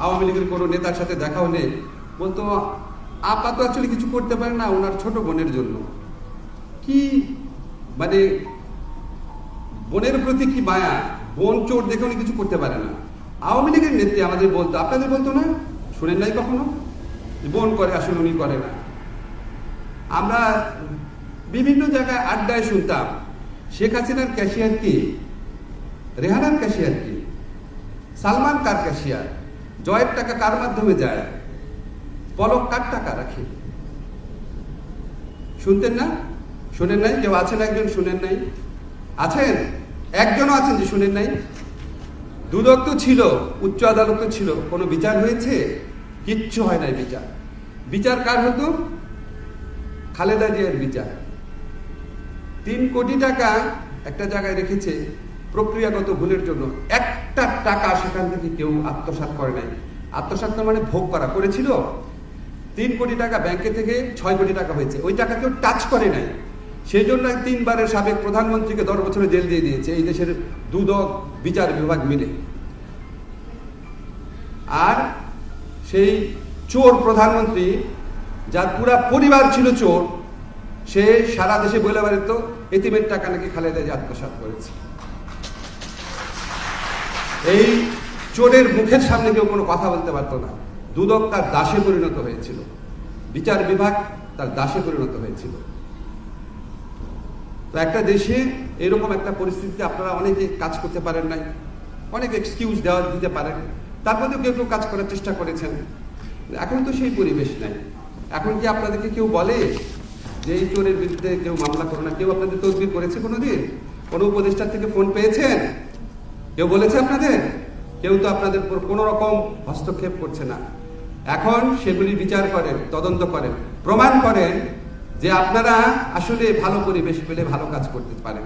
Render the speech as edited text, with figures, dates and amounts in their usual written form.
আওয়ামী লীগের কোনো নেতার সাথে দেখা হলে বলতো আপা তো অ্যাকচুয়ালি কিছু করতে পারে না ওনার ছোট বোনের জন্য। কি মানে বোনের প্রতি কি মায়া, বোন চোর দেখে উনি কিছু করতে পারে না। আওয়ামী লীগের নেত্রী আমাদের বলতো, আপনাদের বলতো না? শুনেন নাই কখনো? বোন করে, আসলে উনি করে না। আমরা বিভিন্ন জায়গায় আড্ডায় শুনতাম শেখ হাসিনার ক্যাশিয়ার কি, রেহানার ক্যাশিয়ার কি, সালমান কার ক্যাশিয়ার, জয়ের টাকা কার মাধ্যমে যায়, পলক কার টাকা রাখে। শুনতেন না? শুনেন নাই? কেউ আছেন একজন শুনেন নাই? আছেন? একজনও আছেন যে শুনেন নাই? দুদক তো ছিল, উচ্চ আদালত তো ছিল, কোনো বিচার হয়েছে? কিচ্ছু হয় নাই বিচার। বিচার কার হতো? খালেদা জিয়ার বিচার। 3 কোটি টাকা একটা জায়গায় রেখেছে প্রক্রিয়াগত ভুলের জন্য, একটা টাকা সেখান থেকে কেউ আত্মসাৎ করে নাই। আত্মসাৎ মানে ভোগ করা, করেছিল। 3 কোটি টাকা ব্যাংকে থেকে 6 কোটি টাকা হয়েছে, ওই টাকা কেউ টাচ করে নাই। সেই জন্য 3 বারের সাবেক প্রধানমন্ত্রীকে 10 বছরের জেল দিয়ে দিয়েছে এই দেশের দুদক বিচার বিভাগ মিলে। আর সেই চোর প্রধানমন্ত্রী, যার পুরা পরিবার ছিল চোর, সে সারা দেশে বলে বেড়াতো এতিমের টাকা নাকি খালেদা জিয়া আত্মসাৎ করেছে। এই চোরের মুখের সামনে কেউ কোনো কথা বলতে পারতো না। দুদক তার দাসে পরিণত হয়েছিল, বিচার বিভাগ তার দাসে পরিণত হয়েছিল। তো একটা দেশে এরকম একটা পরিস্থিতিতে আপনারা অনেকে কাজ করতে পারেন নাই, অনেক এক্সকিউজ দিতে পারেন, তারপরেও কেউ কেউ কাজ করার চেষ্টা করেছেন। এখন তো সেই পরিবেশ নাই। এখন কি আপনাদেরকে কেউ বলে যে এই চোরের বিরুদ্ধে কেউ মামলা করো না? কেউ আপনাদের তদবির করেছে কোনোদিন? কোনো উপদেষ্টার থেকে ফোন পেয়েছেন? কেউ বলেছে আপনাদের? কেউ তো আপনাদের উপর কোনো রকম হস্তক্ষেপ করছে না। এখন সেগুলি বিচার করেন, তদন্ত করেন, প্রমাণ করেন যে আপনারা আসলে ভালো পরিবেশ পেলে ভালো কাজ করতে পারেন।